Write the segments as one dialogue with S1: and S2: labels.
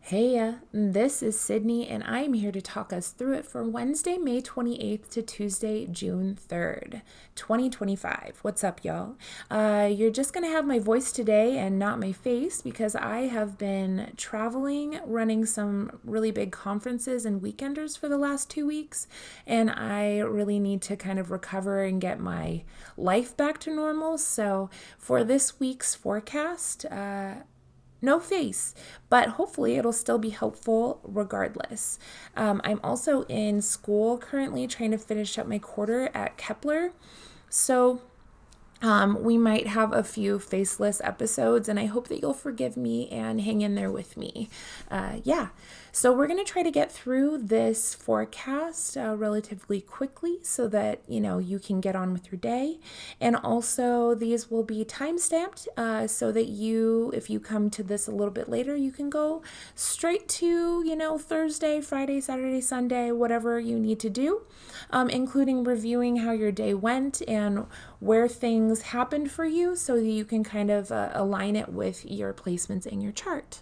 S1: Hey, this is Sydney, and I'm here to talk us through it for Wednesday, May 28th to Tuesday, June 3rd, 2025. What's up, y'all? You're just going to have my voice today and not my face because I have been traveling, running some really big conferences and weekenders for the last 2 weeks, and I really need to kind of recover and get my life back to normal. So, for this week's forecast, no face, but hopefully it'll still be helpful regardless. I'm also in school currently trying to finish up my quarter at Kepler. So we might have a few faceless episodes, and I hope that you'll forgive me and hang in there with me. So we're going to try to get through this forecast relatively quickly so that, you can get on with your day. And also these will be time stamped so that if you come to this a little bit later, you can go straight to, Thursday, Friday, Saturday, Sunday, whatever you need to do, including reviewing how your day went and where things happened for you so that you can kind of align it with your placements in your chart.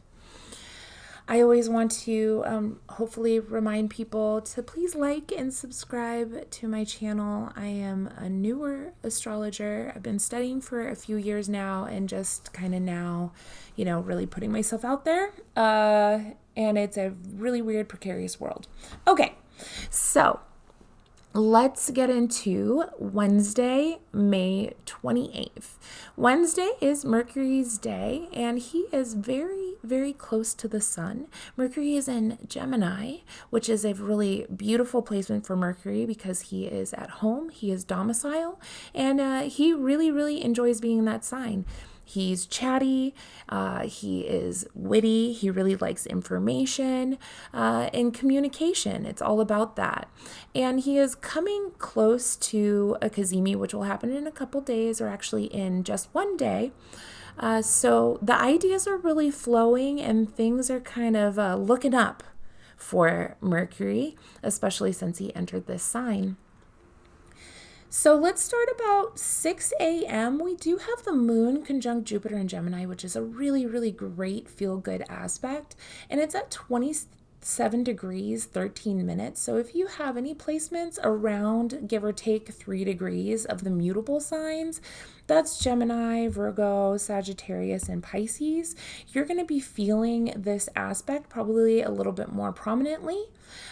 S1: I always want to hopefully remind people to please like and subscribe to my channel. I am a newer astrologer. I've been studying for a few years now and just kind of now, really putting myself out there. And it's a really weird, precarious world. Okay, so let's get into Wednesday, May 28th. Wednesday is Mercury's day, and he is very, very close to the sun. Mercury is in Gemini, which is a really beautiful placement for Mercury because he is at home, he is domicile, and he really, really enjoys being in that sign. He's chatty, he is witty, he really likes information and communication. It's all about that. And he is coming close to a Cazimi, which will happen in a couple days or actually in just one day. So the ideas are really flowing and things are kind of looking up for Mercury, especially since he entered this sign. So let's start about 6 a.m. We do have the moon conjunct Jupiter in Gemini, which is a really, really great feel-good aspect. And it's at 27 degrees, 13 minutes. So if you have any placements around, give or take 3 degrees of the mutable signs, that's Gemini, Virgo, Sagittarius, and Pisces, you're going to be feeling this aspect probably a little bit more prominently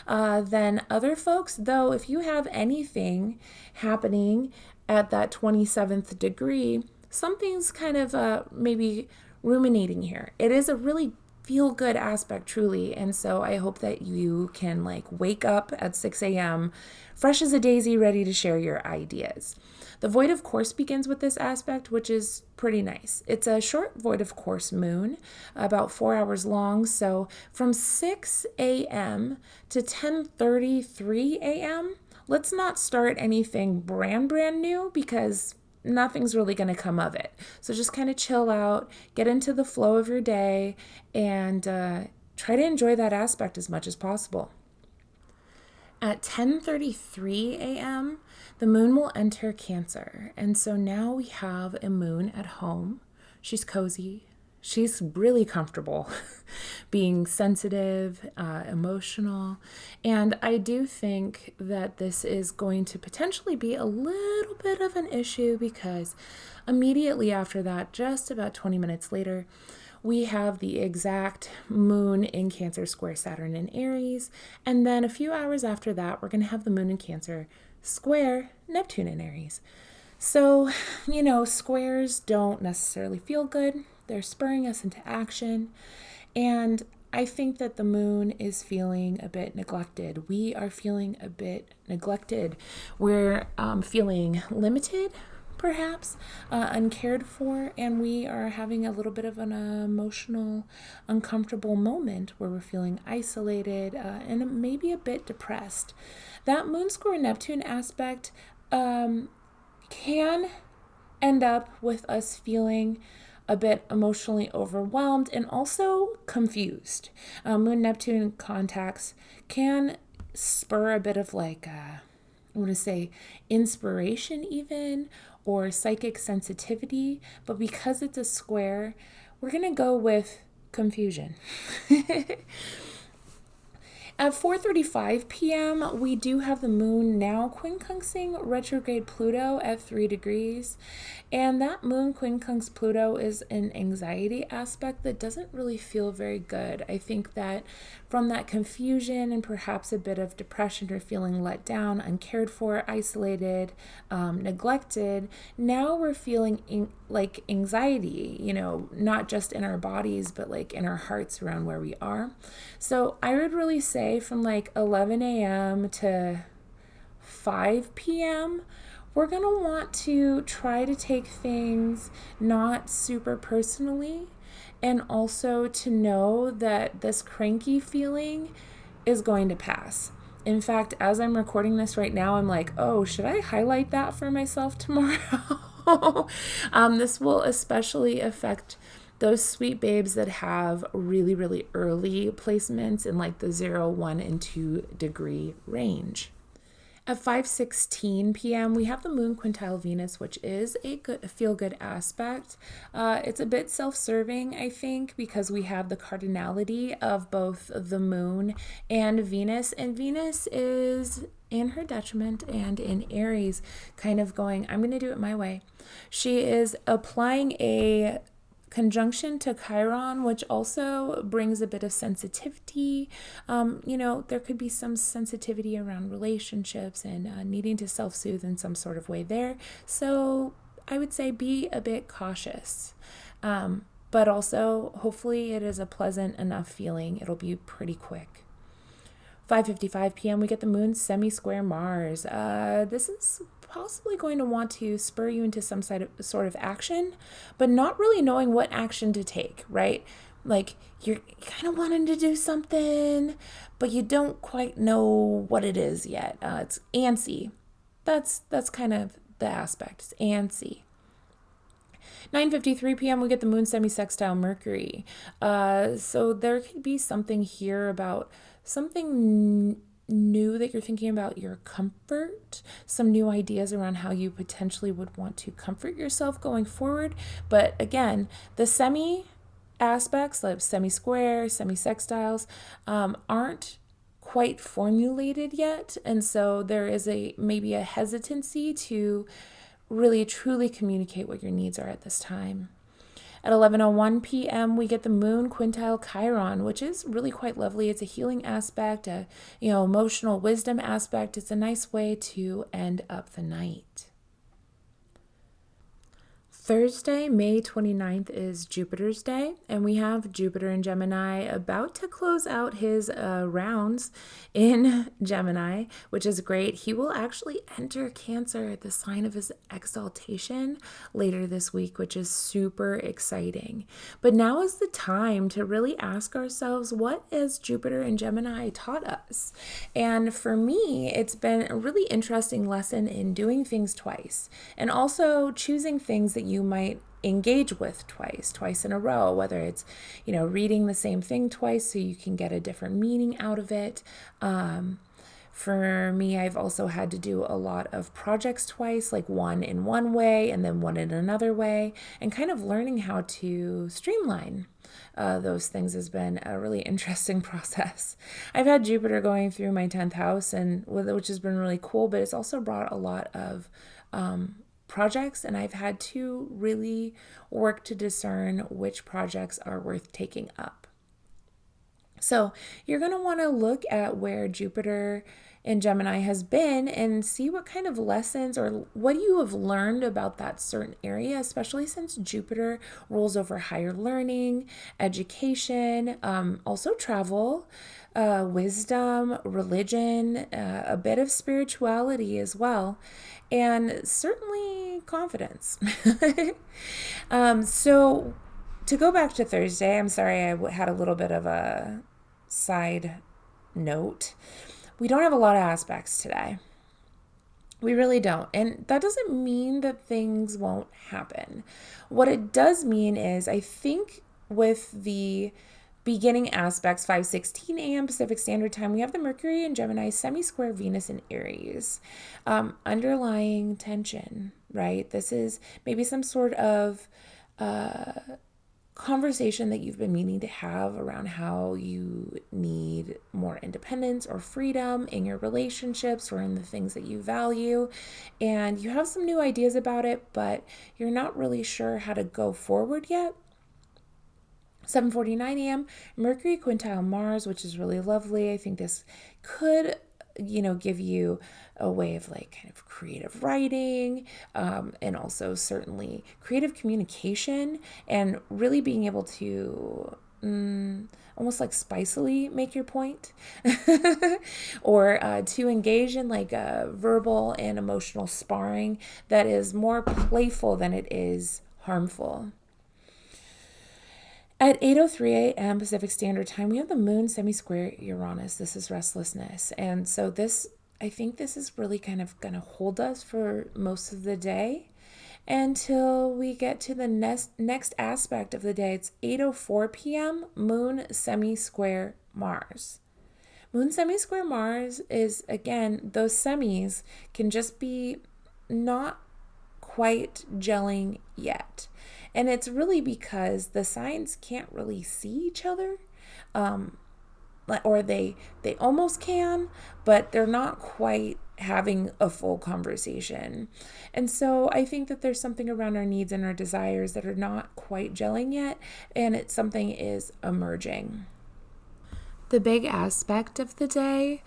S1: than other folks. Though if you have anything happening at that 27th degree, something's kind of maybe ruminating here. It is a really feel good aspect, truly. And so I hope that you can wake up at 6 a.m. fresh as a daisy, ready to share your ideas. The void of course begins with this aspect, which is pretty nice. It's a short void of course moon, about 4 hours long. So from 6 a.m. to 10:33 a.m., let's not start anything brand new because nothing's really going to come of it. So just kind of chill out, get into the flow of your day, and try to enjoy that aspect as much as possible. At 10:33 a.m., the moon will enter Cancer. And so now we have a moon at home. She's cozy. She's really comfortable being sensitive, emotional. And I do think that this is going to potentially be a little bit of an issue because immediately after that, just about 20 minutes later, we have the exact moon in Cancer square Saturn in Aries. And then a few hours after that, we're going to have the moon in Cancer square Neptune in Aries. So, squares don't necessarily feel good. They're spurring us into action. And I think that the moon is feeling a bit neglected. We are feeling a bit neglected. We're feeling limited, perhaps, uncared for, and we are having a little bit of an emotional, uncomfortable moment where we're feeling isolated and maybe a bit depressed. That moon square Neptune aspect can end up with us feeling a bit emotionally overwhelmed and also confused. Moon Neptune contacts can spur a bit of I want to say inspiration even, or psychic sensitivity, but because it's a square, we're going to go with confusion. At 4:35 p.m., we do have the moon now quincunxing retrograde Pluto at 3 degrees. And that moon quincunx Pluto is an anxiety aspect that doesn't really feel very good. I think that from that confusion and perhaps a bit of depression or feeling let down, uncared for, isolated, neglected, now we're feeling like anxiety, not just in our bodies, but like in our hearts around where we are. So I would really say from like 11 a.m. to 5 p.m., we're going to want to try to take things not super personally, and also to know that this cranky feeling is going to pass. In fact, as I'm recording this right now, I'm like, oh, should I highlight that for myself tomorrow? This will especially affect those sweet babes that have really, really early placements in like the 0, 1, and 2 degree range. At 5:16 p.m., we have the moon quintile Venus, which is a feel-good aspect. It's a bit self-serving, I think, because we have the cardinality of both the moon and Venus is in her detriment and in Aries, kind of going, I'm going to do it my way. She is applying a conjunction to Chiron, which also brings a bit of sensitivity. There could be some sensitivity around relationships and needing to self-soothe in some sort of way there. So I would say be a bit cautious. But also, hopefully it is a pleasant enough feeling. It'll be pretty quick. 5:55 p.m., we get the moon semi-square Mars. This is possibly going to want to spur you into some sort of action, but not really knowing what action to take, right? Like you're kind of wanting to do something, but you don't quite know what it is yet. It's antsy. That's kind of the aspect. It's antsy. 9:53 p.m. we get the moon semi-sextile Mercury. So there could be something here about something new that you're thinking about your comfort, some new ideas around how you potentially would want to comfort yourself going forward. But again, the semi aspects, like semi-square, semi-sextiles, aren't quite formulated yet. And so there is maybe a hesitancy to really truly communicate what your needs are at this time. At 11:01 p.m., we get the moon quintile Chiron, which is really quite lovely. It's a healing aspect, a emotional wisdom aspect. It's a nice way to end up the night. Thursday, May 29th is Jupiter's day, and we have Jupiter in Gemini about to close out his rounds in Gemini, which is great. He will actually enter Cancer at the sign of his exaltation later this week, which is super exciting. But now is the time to really ask ourselves, what has Jupiter in Gemini taught us? And for me, it's been a really interesting lesson in doing things twice, and also choosing things that you might engage with twice in a row, whether it's, reading the same thing twice so you can get a different meaning out of it. For me, I've also had to do a lot of projects twice, like one in one way and then one in another way, and kind of learning how to streamline those things has been a really interesting process. I've had Jupiter going through my 10th house, which has been really cool, but it's also brought a lot of projects, and I've had to really work to discern which projects are worth taking up. So you're going to want to look at where Jupiter in Gemini has been and see what kind of lessons or what you have learned about that certain area, especially since Jupiter rules over higher learning, education, also travel, wisdom, religion, a bit of spirituality as well, and certainly confidence. So to go back to Thursday, I'm sorry I had a little bit of a side note. We don't have a lot of aspects today. We really don't. And that doesn't mean that things won't happen. What it does mean is, I think with the beginning aspects, 5:16 a.m. Pacific Standard Time, we have the Mercury in Gemini, semi-square Venus in Aries. Underlying tension, right? This is maybe some sort of conversation that you've been meaning to have around how you need more independence or freedom in your relationships or in the things that you value. And you have some new ideas about it, but you're not really sure how to go forward yet. 7:49 a.m. Mercury quintile Mars, which is really lovely. I think this could give you a way of like kind of creative writing, and also certainly creative communication, and really being able to almost like spicily make your point or to engage in like a verbal and emotional sparring that is more playful than it is harmful. At 8:03 a.m. Pacific Standard Time, we have the moon semi-square Uranus. This is restlessness. And so I think this is really kind of going to hold us for most of the day until we get to the next aspect of the day. It's 8:04 p.m., moon semi-square Mars. Moon semi-square Mars is, again, those semis can just be not quite gelling yet. And it's really because the signs can't really see each other, or they almost can, but they're not quite having a full conversation. And so I think that there's something around our needs and our desires that are not quite gelling yet, and something is emerging. The big aspect of the day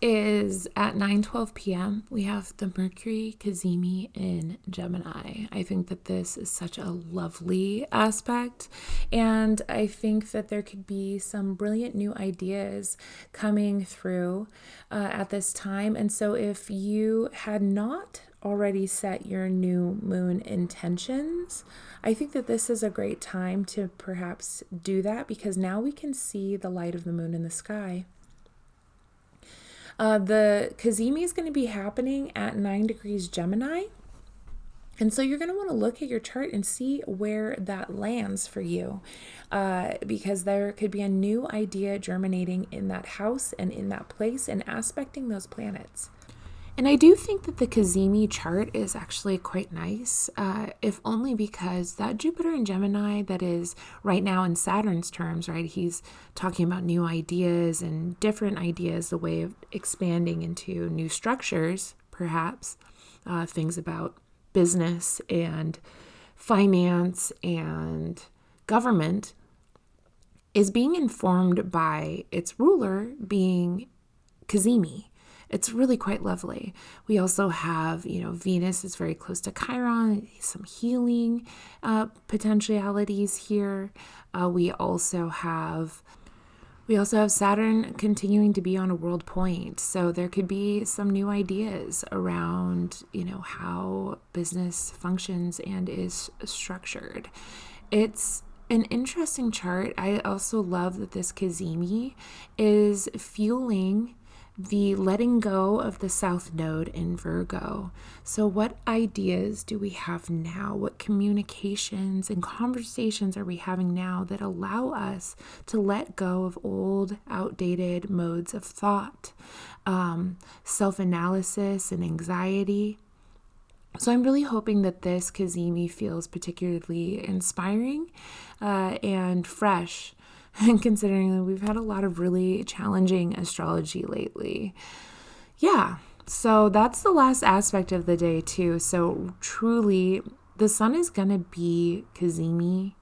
S1: is at 9:12 p.m. we have the Mercury Cazimi in Gemini. I think that this is such a lovely aspect, and I think that there could be some brilliant new ideas coming through at this time. And so if you had not already set your new moon intentions, I think that this is a great time to perhaps do that, because now we can see the light of the moon in the sky. The Cazimi is going to be happening at 9 degrees Gemini. And so you're going to want to look at your chart and see where that lands for you, because there could be a new idea germinating in that house and in that place and aspecting those planets. And I do think that the Cazimi chart is actually quite nice, if only because that Jupiter in Gemini that is right now in Saturn's terms, right? He's talking about new ideas and different ideas, the way of expanding into new structures, perhaps, things about business and finance and government, is being informed by its ruler being Cazimi. It's really quite lovely. We also have, Venus is very close to Chiron, some healing potentialities here. We also have Saturn continuing to be on a world point. So there could be some new ideas around, how business functions and is structured. It's an interesting chart. I also love that this Cazimi is fueling the letting go of the South Node in Virgo. So what ideas do we have now? What communications and conversations are we having now that allow us to let go of old, outdated modes of thought, self-analysis and anxiety? So I'm really hoping that this Cazimi feels particularly inspiring and fresh, and considering that we've had a lot of really challenging astrology lately. Yeah, so that's the last aspect of the day too. So truly, the sun is going to be Cazimi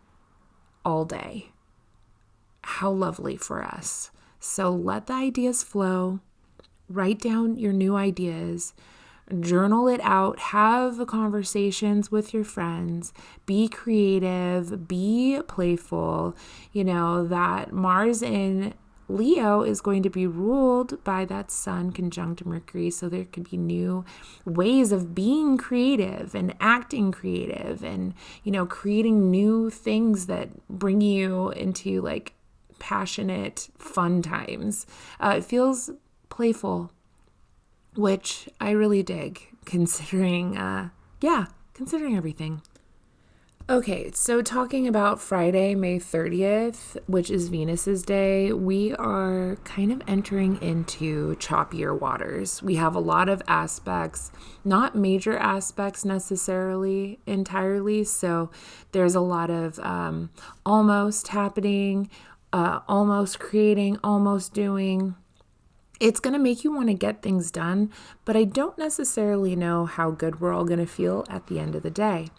S1: all day. How lovely for us. So let the ideas flow. Write down your new ideas. Journal it out, have conversations with your friends, be creative, be playful. That Mars in Leo is going to be ruled by that Sun conjunct Mercury. So there could be new ways of being creative and acting creative and, creating new things that bring you into like passionate, fun times. It feels playful, which I really dig, considering everything. Okay, so talking about Friday, May 30th, which is Venus's day, we are kind of entering into choppier waters. We have a lot of aspects, not major aspects necessarily entirely. So there's a lot of almost happening, almost creating, almost doing. It's going to make you want to get things done, but I don't necessarily know how good we're all going to feel at the end of the day.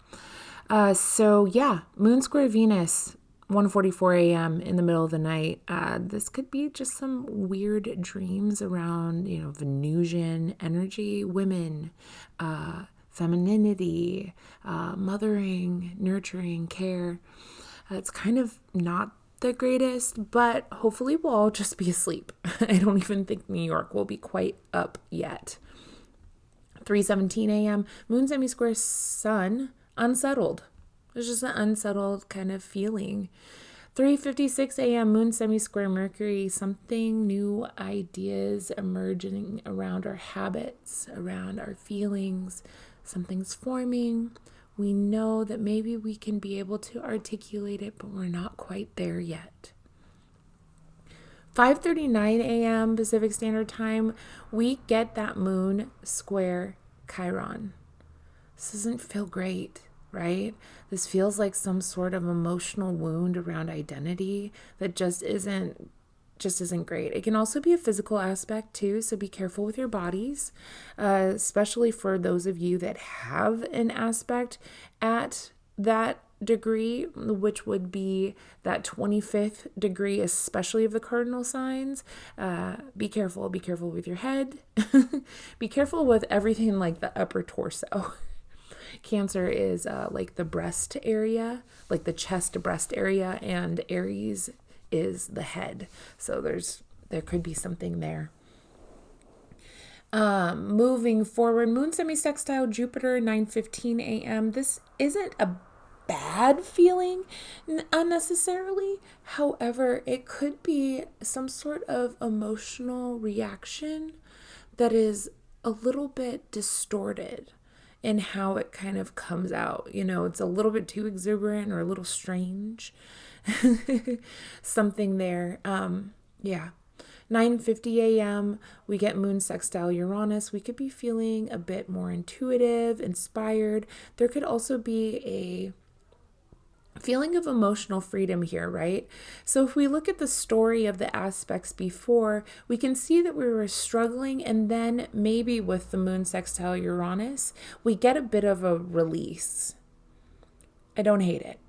S1: So yeah, Moon square Venus, 1:44 a.m. in the middle of the night. This could be just some weird dreams around, Venusian energy, women, femininity, mothering, nurturing, care. It's kind of not the greatest, but hopefully we'll all just be asleep. I don't even think New York will be quite up yet. 3:17 a.m. Moon semi-square Sun, unsettled. It's just an unsettled kind of feeling. 3:56 a.m. Moon semi-square Mercury, something new, ideas emerging around our habits, around our feelings. Something's forming. We know that maybe we can be able to articulate it, but we're not quite there yet. 5:39 a.m. Pacific Standard Time, we get that Moon square Chiron. This doesn't feel great, right? This feels like some sort of emotional wound around identity that just isn't great. It can also be a physical aspect too, so be careful with your bodies, especially for those of you that have an aspect at that degree, which would be that 25th degree, especially of the cardinal signs. Be careful with your head. Be careful with everything like the upper torso. Cancer is like the breast area, like the chest to breast area, and Aries is the head. So there could be something there. Moving forward, Moon semi-sextile Jupiter, 9:15 a.m. This isn't a bad feeling unnecessarily. However, it could be some sort of emotional reaction that is a little bit distorted in how it kind of comes out. It's a little bit too exuberant or a little strange. Something there. Yeah. 9:50 a.m. we get Moon sextile Uranus. We could be feeling a bit more intuitive, inspired. There could also be a feeling of emotional freedom here, right? So if we look at the story of the aspects before, we can see that we were struggling, and then maybe with the Moon sextile Uranus, we get a bit of a release. I don't hate it.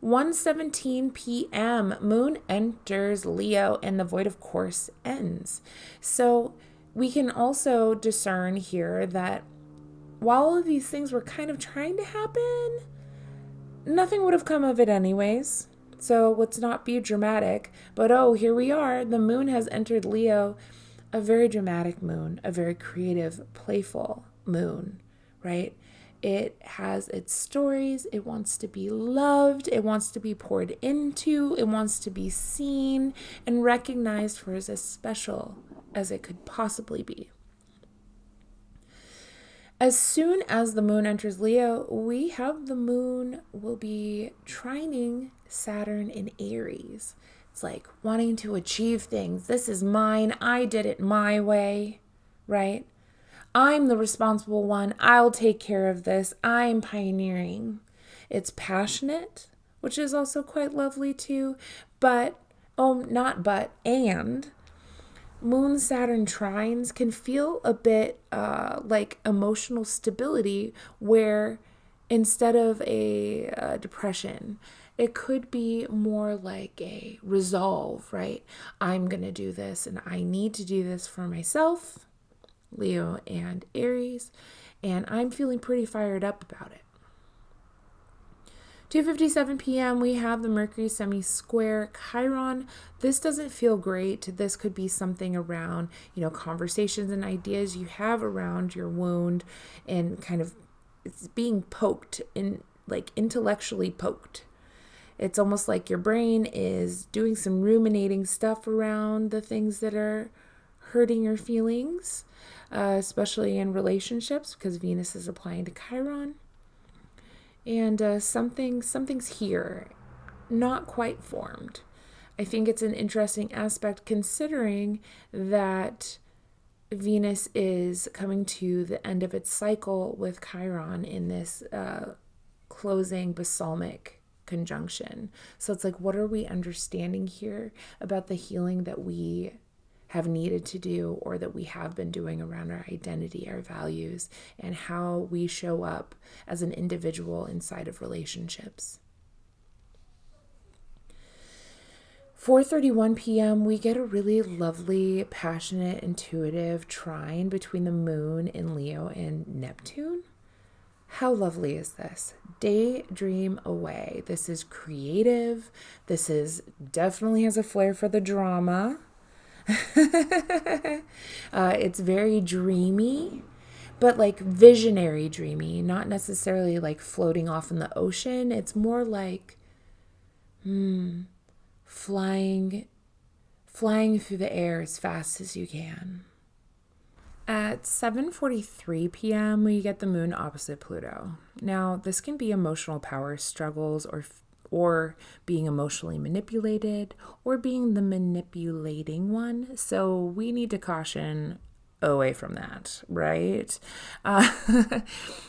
S1: 1:17 p.m. Moon enters Leo and the void of course ends. So we can also discern here that while all of these things were kind of trying to happen, nothing would have come of it anyways. So let's not be dramatic. But here we are. The moon has entered Leo. A very dramatic moon, a very creative, playful moon, right? It has its stories. It wants to be loved. It wants to be poured into. It wants to be seen and recognized for as special as it could possibly be. As soon as the moon enters Leo, we have the moon will be trining Saturn in Aries. It's like wanting to achieve things. This is mine. I did it my way, right? I'm the responsible one. I'll take care of this. I'm pioneering. It's passionate, which is also quite lovely too. And Moon Saturn trines can feel a bit like emotional stability, where instead of a depression, it could be more like a resolve, right? I'm going to do this and I need to do this for myself, Leo and Aries, and I'm feeling pretty fired up about it. 2:57 p.m. we have the Mercury semi-square Chiron. This doesn't feel great. This could be something around, conversations and ideas you have around your wound, and kind of it's being poked, like intellectually poked. It's almost like your brain is doing some ruminating stuff around the things that are hurting your feelings, especially in relationships, because Venus is applying to Chiron. And something's here, not quite formed. I think it's an interesting aspect considering that Venus is coming to the end of its cycle with Chiron in this closing balsamic conjunction. So it's like, what are we understanding here about the healing that we have needed to do or that we have been doing around our identity, our values, and how we show up as an individual inside of relationships. 4:31 p.m., we get a really lovely, passionate, intuitive trine between the moon in Leo and Neptune. How lovely is this? Daydream away. This is creative. This is definitely has a flair for the drama. It's very dreamy, but like visionary dreamy, not necessarily like floating off in the ocean. It's more like flying through the air as fast as you can. At 7:43 p.m., we get the moon opposite Pluto. Now, this can be emotional power struggles or being emotionally manipulated or being the manipulating one. So we need to caution away from that, right?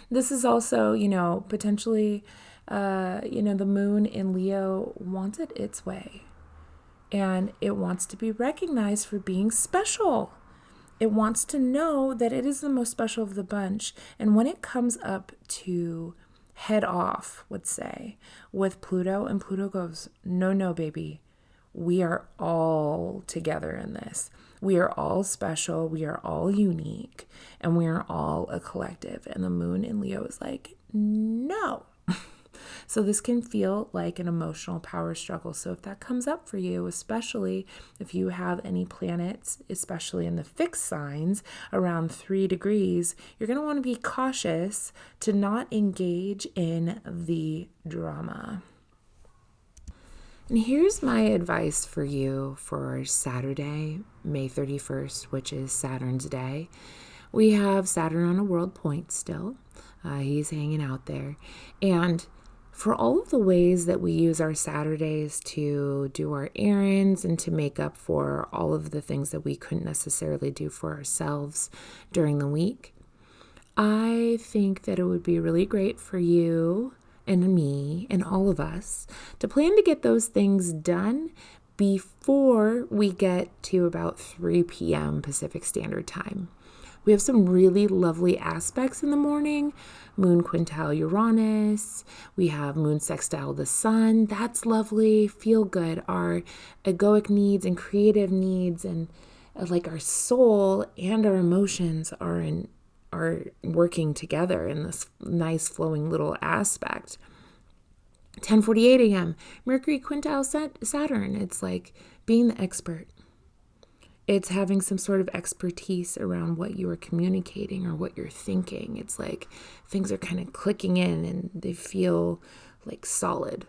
S1: This is also, potentially, the moon in Leo wants it its way. And it wants to be recognized for being special. It wants to know that it is the most special of the bunch. And when it comes up to head off, let's say, with Pluto, and Pluto goes, no, baby, we are all together in this. We are all special. We are all unique. And we are all a collective. And the moon in Leo is like, no. So this can feel like an emotional power struggle. So if that comes up for you, especially if you have any planets, especially in the fixed signs around 3 degrees, you're going to want to be cautious to not engage in the drama. And here's my advice for you for Saturday, May 31st, which is Saturn's day. We have Saturn on a world point still. He's hanging out there. And for all of the ways that we use our Saturdays to do our errands and to make up for all of the things that we couldn't necessarily do for ourselves during the week, I think that it would be really great for you and me and all of us to plan to get those things done before we get to about 3 p.m. Pacific Standard Time. We have some really lovely aspects in the morning. Moon quintile Uranus. We have moon sextile the sun. That's lovely. Feel good. Our egoic needs and creative needs and like our soul and our emotions are working together in this nice flowing little aspect. 10:48 a.m. Mercury quintile Saturn. It's like being the expert. It's having some sort of expertise around what you are communicating or what you're thinking. It's like things are kind of clicking in and they feel like solid.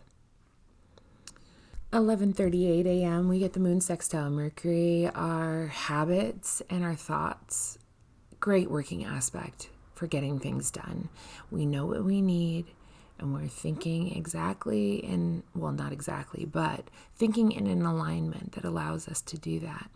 S1: 11:38 a.m. we get the moon sextile Mercury, our habits and our thoughts. Great working aspect for getting things done. We know what we need and we're thinking exactly not exactly, but thinking in an alignment that allows us to do that.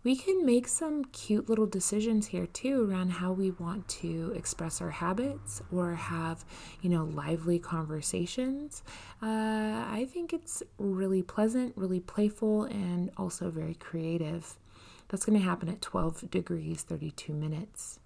S1: We can make some cute little decisions here too around how we want to express our habits or have, lively conversations. I think it's really pleasant, really playful, and also very creative. That's going to happen at 12 degrees, 32 minutes.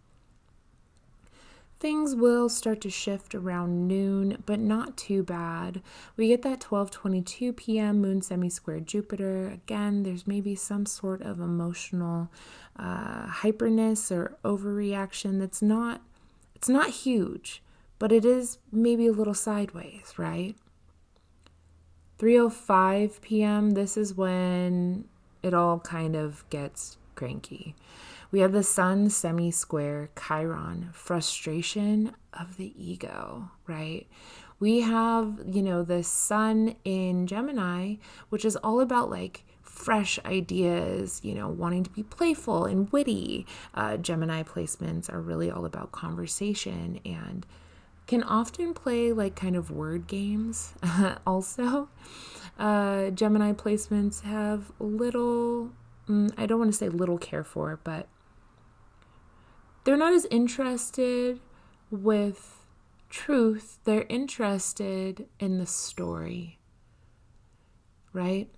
S1: Things will start to shift around noon, but not too bad. We get that 12:22 p.m. moon semi-square Jupiter. Again, there's maybe some sort of emotional hyperness or overreaction it's not huge, but it is maybe a little sideways, right? 3:05 p.m., this is when it all kind of gets cranky. We have the sun semi-square Chiron, frustration of the ego, right? We have, the sun in Gemini, which is all about like fresh ideas, wanting to be playful and witty. Gemini placements are really all about conversation and can often play like kind of word games. Also, Gemini placements have little, I don't want to say little care for, but they're not as interested with truth. They're interested in the story, right?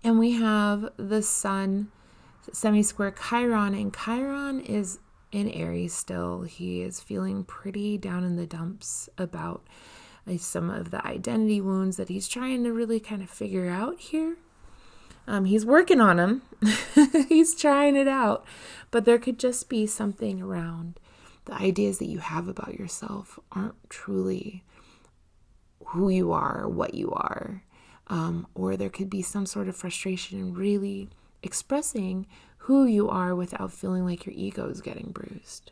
S1: And we have the sun semi-square Chiron, and Chiron is in Aries still. He is feeling pretty down in the dumps about some of the identity wounds that he's trying to really kind of figure out here. He's working on them. He's trying it out. But there could just be something around the ideas that you have about yourself aren't truly who you are, what you are. Or there could be some sort of frustration in really expressing who you are without feeling like your ego is getting bruised.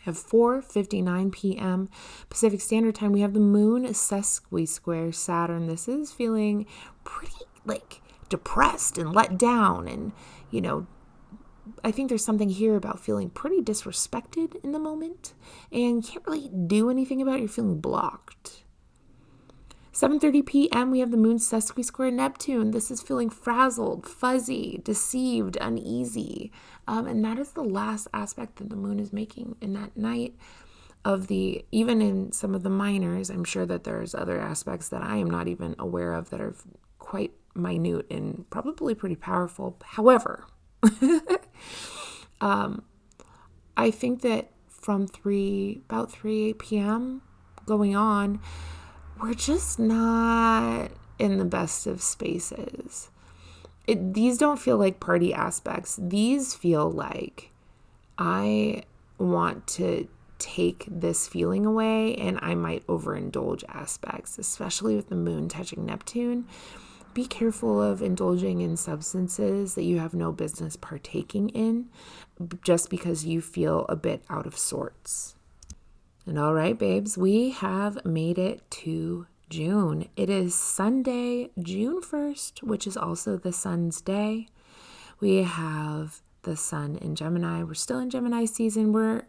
S1: At 4:59 p.m. Pacific Standard Time, we have the moon sesqui-square Saturn. This is feeling pretty like depressed and let down. And, I think there's something here about feeling pretty disrespected in the moment and can't really do anything about it. You're feeling blocked. 7:30 p.m. we have the moon sesqui-square Neptune. This is feeling frazzled, fuzzy, deceived, uneasy. And that is the last aspect that the moon is making in that night of even in some of the minors. I'm sure that there's other aspects that I am not even aware of that are quite minute and probably pretty powerful. However, I think that from about 3 p.m. going on, we're just not in the best of spaces. These don't feel like party aspects. These feel like I want to take this feeling away, and I might overindulge aspects, especially with the moon touching Neptune. Be careful of indulging in substances that you have no business partaking in just because you feel a bit out of sorts. And all right, babes, we have made it to June. It is Sunday, June 1st, which is also the sun's day. We have the sun in Gemini. We're still in Gemini season. We're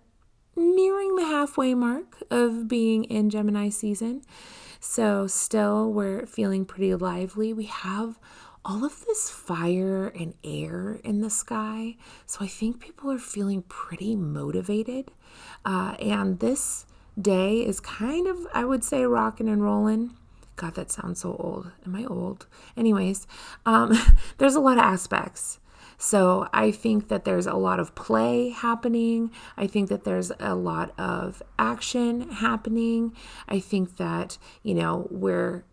S1: nearing the halfway mark of being in Gemini season. So still we're feeling pretty lively. We have all of this fire and air in the sky. So I think people are feeling pretty motivated. And this day is kind of, I would say, rocking and rolling. God, that sounds so old. Am I old? Anyways, there's a lot of aspects. So I think that there's a lot of play happening. I think that there's a lot of action happening. I think that, we're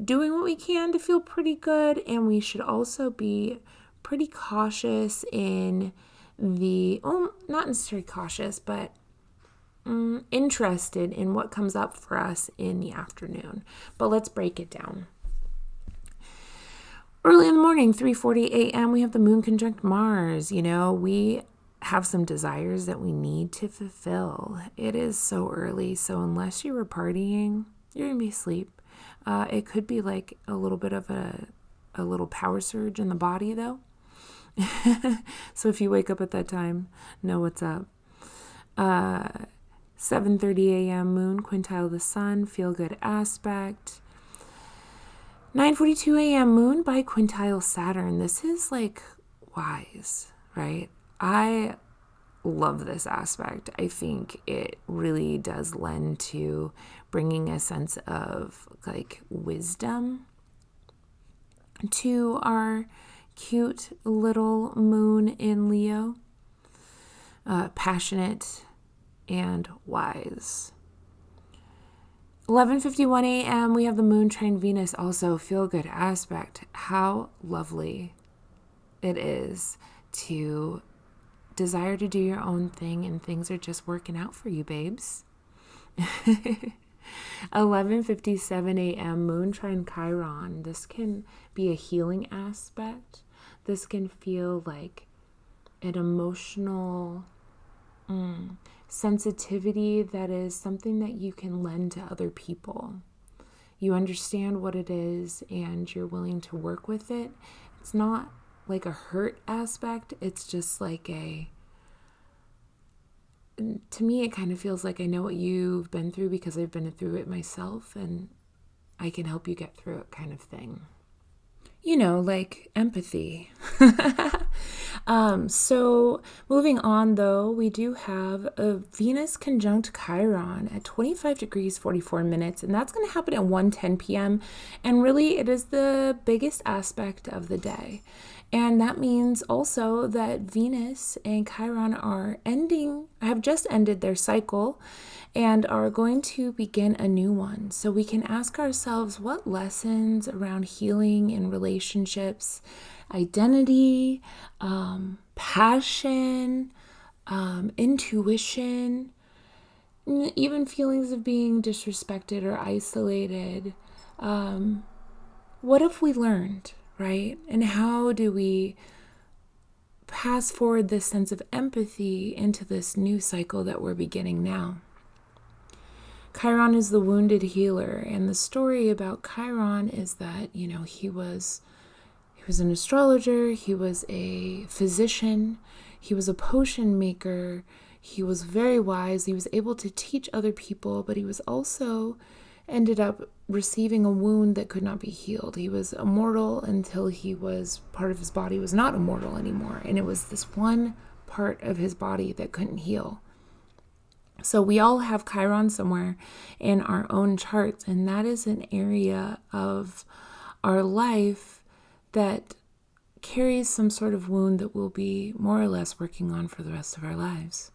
S1: doing what we can to feel pretty good. And we should also be pretty cautious in not necessarily cautious, but interested in what comes up for us in the afternoon. But let's break it down. Early in the morning, 3:40 a.m., we have the moon conjunct Mars. We have some desires that we need to fulfill. It is so early, so unless you were partying, you're going to be asleep. It could be like a little bit of a little power surge in the body, though. So if you wake up at that time, know what's up. 7:30 a.m. moon, quintile the sun, feel good aspect. 9:42 a.m. moon by quintile Saturn. This is like wise, right? I love this aspect. I think it really does lend to bringing a sense of like wisdom to our cute little moon in Leo. Passionate and wise. 11:51 a.m. we have the moon trine Venus, also feel good aspect. How lovely it is to desire to do your own thing and things are just working out for you, babes. 11:57 a.m. moon trine Chiron. This can be a healing aspect. This can feel like an emotional sensitivity that is something that you can lend to other people. You understand what it is and you're willing to work with it. It's not like a hurt aspect. It's just like to me, it kind of feels like I know what you've been through because I've been through it myself, and I can help you get through it kind of thing. Like empathy. So moving on though, we do have a Venus conjunct Chiron at 25 degrees 44 minutes, and that's going to happen at 1:10 p.m. And really, it is the biggest aspect of the day. And that means also that Venus and Chiron have just ended their cycle and are going to begin a new one. So we can ask ourselves what lessons around healing in relationships, identity, passion, intuition, even feelings of being disrespected or isolated. What have we learned, right? And how do we pass forward this sense of empathy into this new cycle that we're beginning now? Chiron is the wounded healer, and the story about Chiron is that, he was an astrologer, he was a physician, he was a potion maker, he was very wise, he was able to teach other people, but he was also ended up receiving a wound that could not be healed. He was immortal until part of his body was not immortal anymore, and it was this one part of his body that couldn't heal. So we all have Chiron somewhere in our own charts, and that is an area of our life that carries some sort of wound that we'll be more or less working on for the rest of our lives.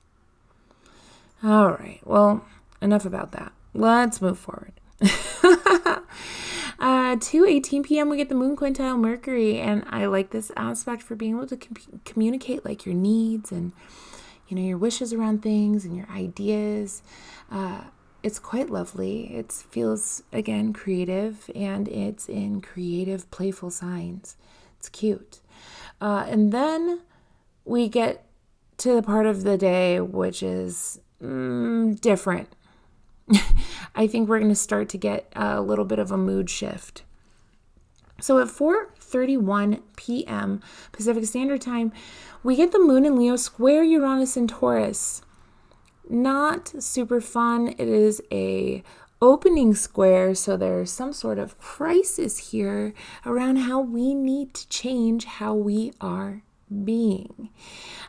S1: All right, well, enough about that. Let's move forward. 2:18 p.m. we get the moon quintile Mercury, and I like this aspect for being able to communicate like your needs and your wishes around things and your ideas. It's quite lovely. It feels, again, creative, and it's in creative, playful signs. It's cute. And then we get to the part of the day which is different. I think we're going to start to get a little bit of a mood shift. So at 4:31 p.m. Pacific Standard Time, we get the moon in Leo square Uranus and Taurus. Not super fun. It is a opening square, so there's some sort of crisis here around how we need to change how we are being.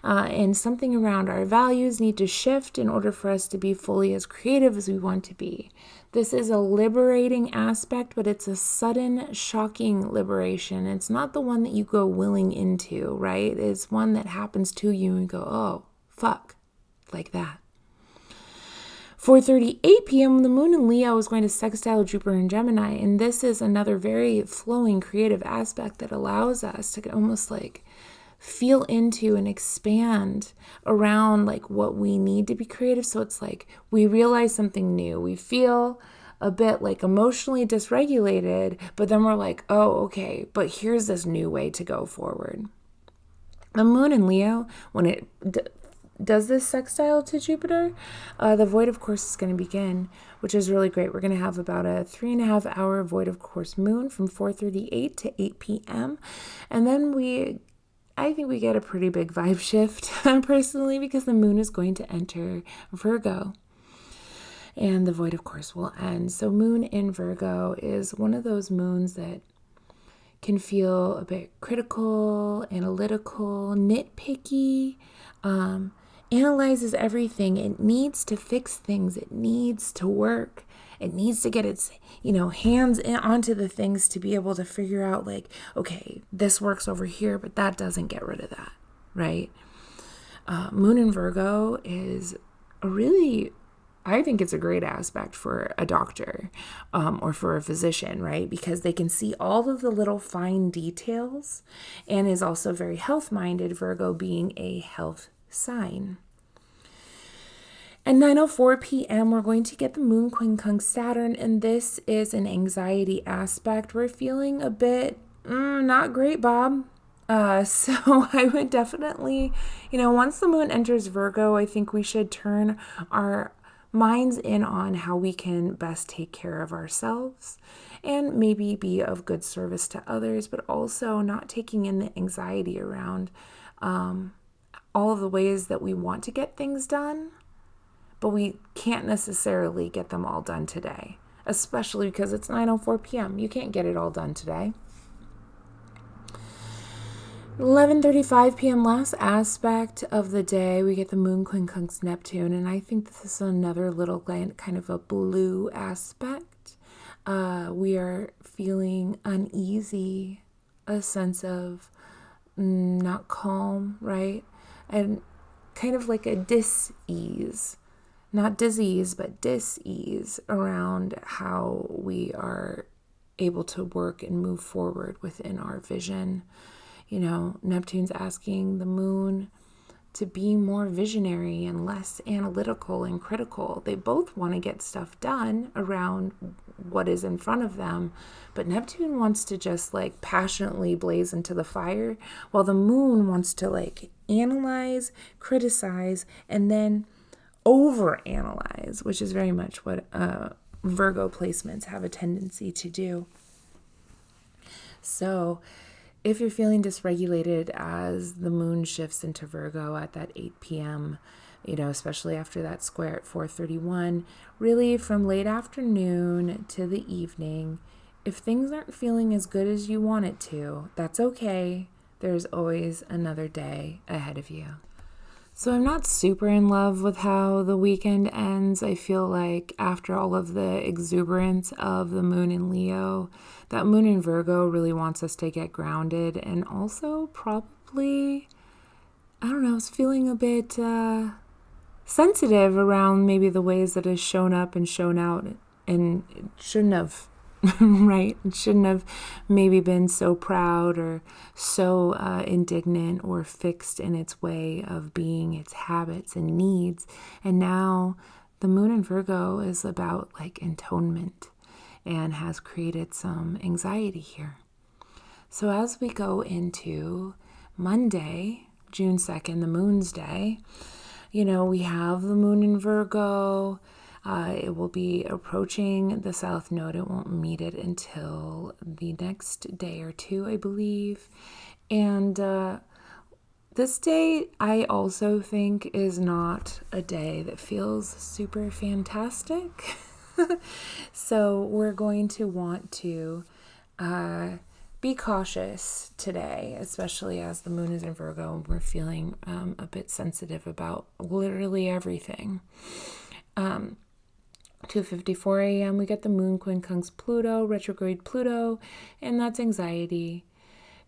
S1: And something around our values need to shift in order for us to be fully as creative as we want to be. This is a liberating aspect, but it's a sudden, shocking liberation. It's not the one that you go willing into, right? It's one that happens to you and go, oh, fuck, like that. 4:38 p.m. the moon in Leo is going to sextile Jupiter in Gemini, and this is another very flowing creative aspect that allows us to almost like feel into and expand around like what we need to be creative. So it's like we realize something new. We feel a bit like emotionally dysregulated, but then we're like, oh, okay, but here's this new way to go forward. The moon in Leo, when it does this sextile to Jupiter, the void of course is going to begin, which is really great. We're going to have about a 3.5 hour void of course moon from 4:38 to 8 p.m. And then I think we get a pretty big vibe shift personally, because the moon is going to enter Virgo and the void of course will end. So moon in Virgo is one of those moons that can feel a bit critical, analytical, nitpicky, analyzes everything. It needs to fix things. It needs to work. It needs to get its, hands onto the things to be able to figure out like, okay, this works over here, but that doesn't get rid of that, right? Moon in Virgo is I think it's a great aspect for a doctor or for a physician, right? Because they can see all of the little fine details, and is also very health-minded, Virgo being a health sign. At 9:04 p.m., we're going to get the moon quincunx Saturn, and this is an anxiety aspect. We're feeling a bit not great, Bob. So I would definitely, once the moon enters Virgo, I think we should turn our minds in on how we can best take care of ourselves and maybe be of good service to others, but also not taking in the anxiety around all of the ways that we want to get things done but we can't necessarily get them all done today, especially because it's 9:04 p.m. You can't get it all done today. 11:35 p.m. last aspect of the day, we get the moon quincunx Neptune, and I think this is another little kind of a blue aspect. We are feeling uneasy, a sense of not calm, right? And kind of like a dis-ease, not disease, but dis-ease around how we are able to work and move forward within our vision. You know, Neptune's asking the moon to be more visionary and less analytical and critical. They both want to get stuff done around what is in front of them, but Neptune wants to just like passionately blaze into the fire, while the moon wants to like analyze, criticize, and then overanalyze, which is very much what Virgo placements have a tendency to do. So if you're feeling dysregulated as the moon shifts into Virgo at that 8 p.m., you know, especially after that square at 4:31, really from late afternoon to the evening, if things aren't feeling as good as you want it to, that's okay. There's always another day ahead of you. So I'm not super in love with how the weekend ends. I feel like after all of the exuberance of the moon in Leo, that moon in Virgo really wants us to get grounded, and also probably, I don't know, it's feeling a bit sensitive around maybe the ways that it's shown up and shown out, and it shouldn't have. Right? It shouldn't have maybe been so proud or so indignant or fixed in its way of being, its habits and needs. And now the moon in Virgo is about like intonement and has created some anxiety here. So as we go into Monday, June 2nd, the moon's day, you know, we have the moon in Virgo. It will be approaching the south node. It won't meet it until the next day or two, I believe. And this day, I also think, is not a day that feels super fantastic. So we're going to want to be cautious today, especially as the moon is in Virgo and we're feeling a bit sensitive about literally everything. 2:54 a.m. we get the moon quincunx Pluto, retrograde Pluto, and that's anxiety.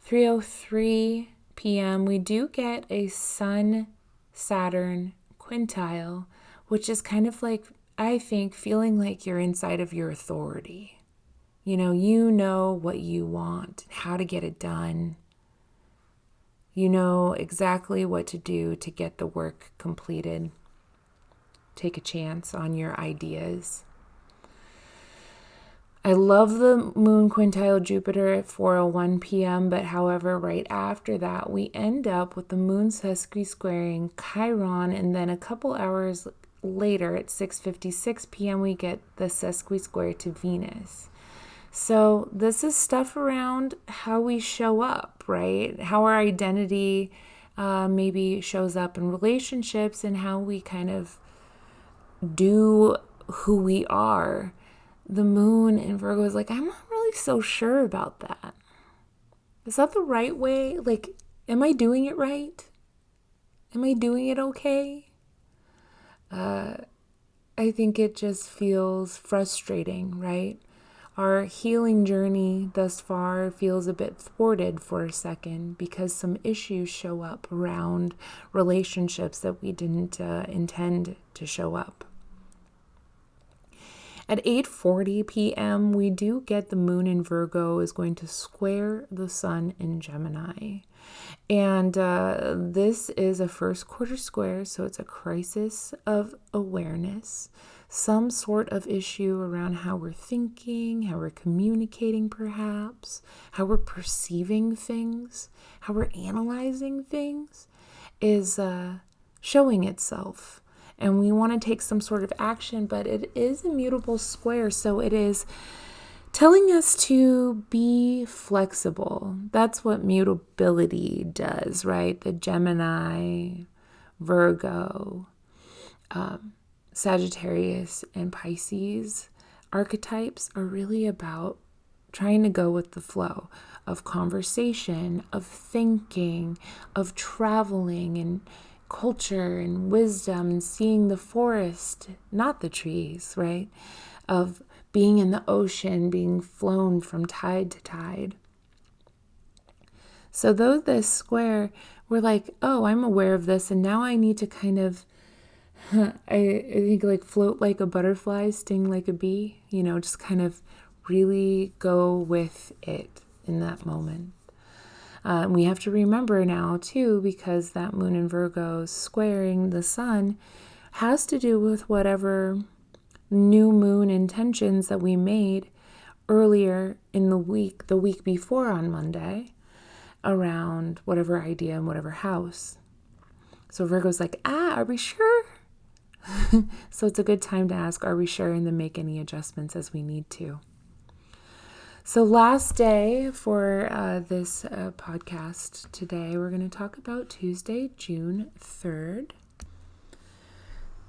S1: 3:03 p.m. we do get a Sun Saturn quintile, which is kind of like, I think, feeling like you're inside of your authority. You know what you want, how to get it done. You know exactly what to do to get the work completed. Take a chance on your ideas. I love the moon quintile Jupiter at 4:01 p.m., but however, right after that, we end up with the moon sesqui-squaring Chiron, and then a couple hours later at 6:56 p.m., we get the sesqui-square to Venus. So this is stuff around how we show up, right? How our identity maybe shows up in relationships and how we kind of do who we are. The moon in Virgo is like, I'm not really so sure about that. Is that the right way? Like, am I doing it right? Am I doing it okay? I think it just feels frustrating, right? Our healing journey thus far feels a bit thwarted for a second because some issues show up around relationships that we didn't intend to show up. At 8:40 p.m., we do get the moon in Virgo is going to square the sun in Gemini. And this is a first quarter square, so it's a crisis of awareness, some sort of issue around how we're thinking, how we're communicating perhaps, how we're perceiving things, how we're analyzing things is showing itself. And we want to take some sort of action, but it is a mutable square, so it is telling us to be flexible. That's what mutability does, right? The Gemini, Virgo, Sagittarius and Pisces archetypes are really about trying to go with the flow of conversation, of thinking, of traveling and culture and wisdom and seeing the forest, not the trees, right? Of being in the ocean, being flown from tide to tide. So though this square, we're like, oh, I'm aware of this, and now I need to kind of, I think like float like a butterfly, sting like a bee, just kind of really go with it in that moment. We have to remember now too, because that moon in Virgo squaring the sun has to do with whatever new moon intentions that we made earlier in the week before on Monday, around whatever idea in whatever house. So Virgo's like, are we sure? So it's a good time to ask, are we sure? And then make any adjustments as we need to. So last day for this podcast today, we're going to talk about Tuesday, June 3rd.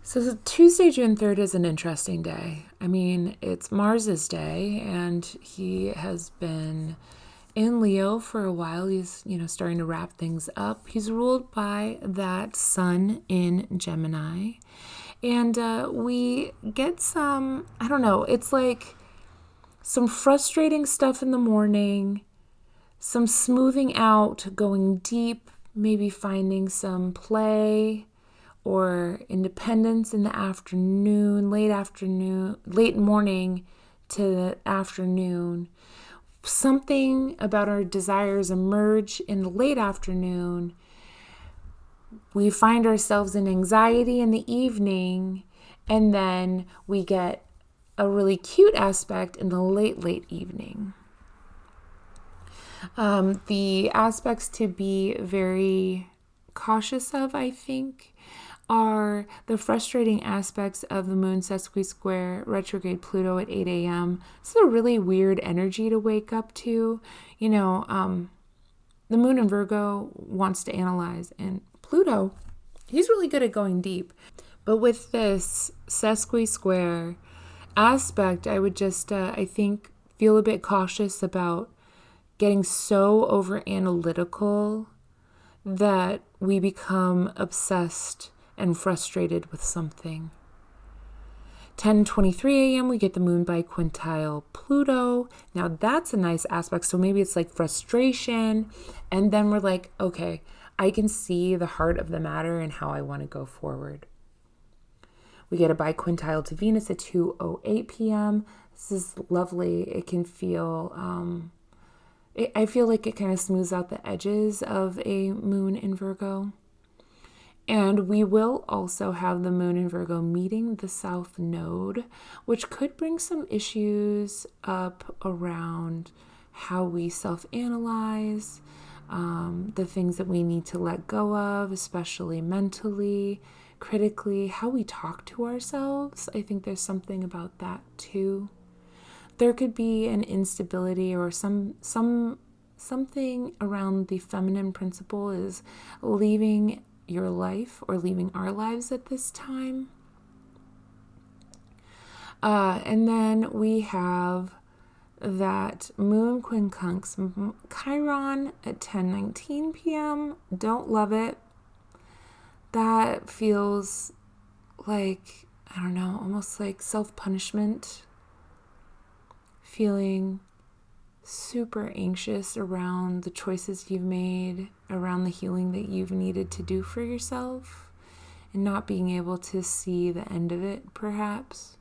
S1: So Tuesday, June 3rd is an interesting day. I mean, it's Mars's day, and he has been in Leo for a while. He's, starting to wrap things up. He's ruled by that sun in Gemini. And we get some, I don't know, it's like some frustrating stuff in the morning, some smoothing out, going deep, maybe finding some play or independence in the afternoon, late morning to the afternoon. Something about our desires emerge in the late afternoon. We find ourselves in anxiety in the evening, and then we get a really cute aspect in the late evening. The aspects to be very cautious of, I think, are the frustrating aspects of the moon sesqui-square retrograde Pluto at 8 a.m. It's a really weird energy to wake up to. The moon in Virgo wants to analyze, and Pluto, he's really good at going deep. But with this sesqui-square aspect, I would just, I think, feel a bit cautious about getting so over analytical that we become obsessed and frustrated with something. 10:23 a.m. we get the moon biquintile Pluto. Now that's a nice aspect. So maybe it's like frustration, and then we're like, okay, I can see the heart of the matter and how I want to go forward. We get a biquintile to Venus at 2:08 p.m. This is lovely. It can feel, I feel like it kind of smooths out the edges of a moon in Virgo. And we will also have the moon in Virgo meeting the South Node, which could bring some issues up around how we self-analyze, the things that we need to let go of, especially mentally, critically, how we talk to ourselves. I think there's something about that too. There could be an instability or something around the feminine principle is leaving your life or leaving our lives at this time. And then we have that moon quincunx Chiron at 10:19 p.m. Don't love it. That feels like, I don't know, almost like self-punishment. Feeling super anxious around the choices you've made, around the healing that you've needed to do for yourself, and not being able to see the end of it, perhaps.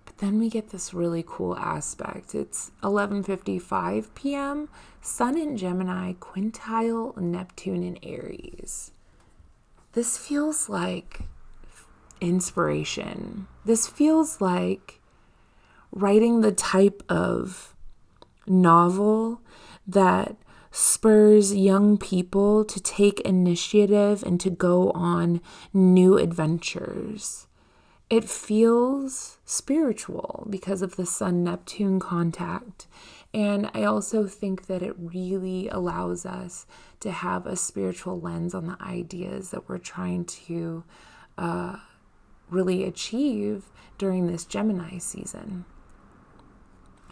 S1: But then we get this really cool aspect. It's 11:55 p.m., Sun in Gemini, quintile Neptune in Aries. This feels like inspiration. This feels like writing the type of novel that spurs young people to take initiative and to go on new adventures. It feels spiritual because of the Sun-Neptune contact. And I also think that it really allows us to have a spiritual lens on the ideas that we're trying to really achieve during this Gemini season.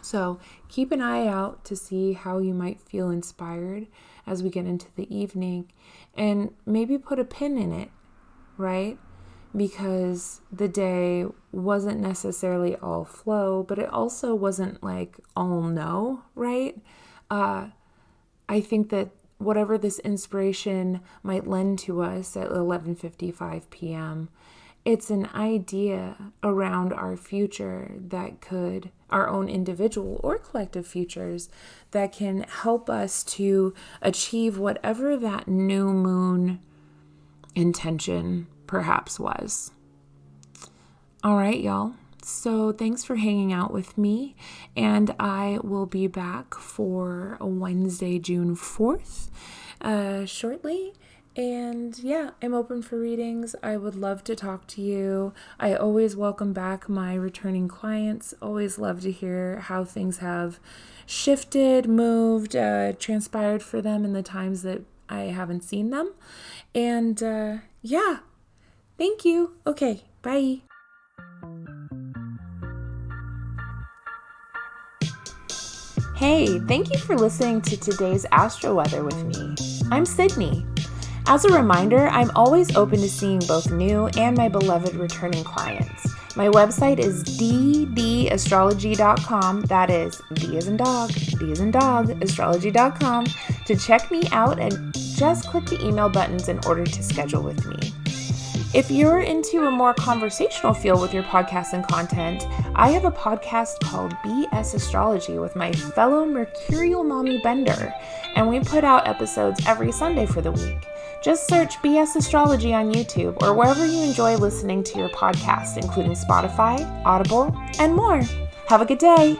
S1: So keep an eye out to see how you might feel inspired as we get into the evening, and maybe put a pin in it, right? Because the day wasn't necessarily all flow, but it also wasn't like all no, right? I think that whatever this inspiration might lend to us at 11:55 p.m., it's an idea around our future that could, our own individual or collective futures, that can help us to achieve whatever that new moon intention perhaps was. All right, y'all. So thanks for hanging out with me, and I will be back for Wednesday, June 4th, shortly. And yeah, I'm open for readings. I would love to talk to you. I always welcome back my returning clients. Always love to hear how things have shifted, moved, transpired for them in the times that I haven't seen them. And yeah, thank you. Okay, bye. Hey, thank you for listening to today's Astro Weather with me. I'm Sydney. As a reminder, I'm always open to seeing both new and my beloved returning clients. My website is ddastrology.com. That is D as in dog, D as in dog, astrology.com to check me out, and just click the email buttons in order to schedule with me. If you're into a more conversational feel with your podcast and content, I have a podcast called BS Astrology with my fellow Mercurial Mommy Bender, and we put out episodes every Sunday for the week. Just search BS Astrology on YouTube or wherever you enjoy listening to your podcast, including Spotify, Audible, and more. Have a good day.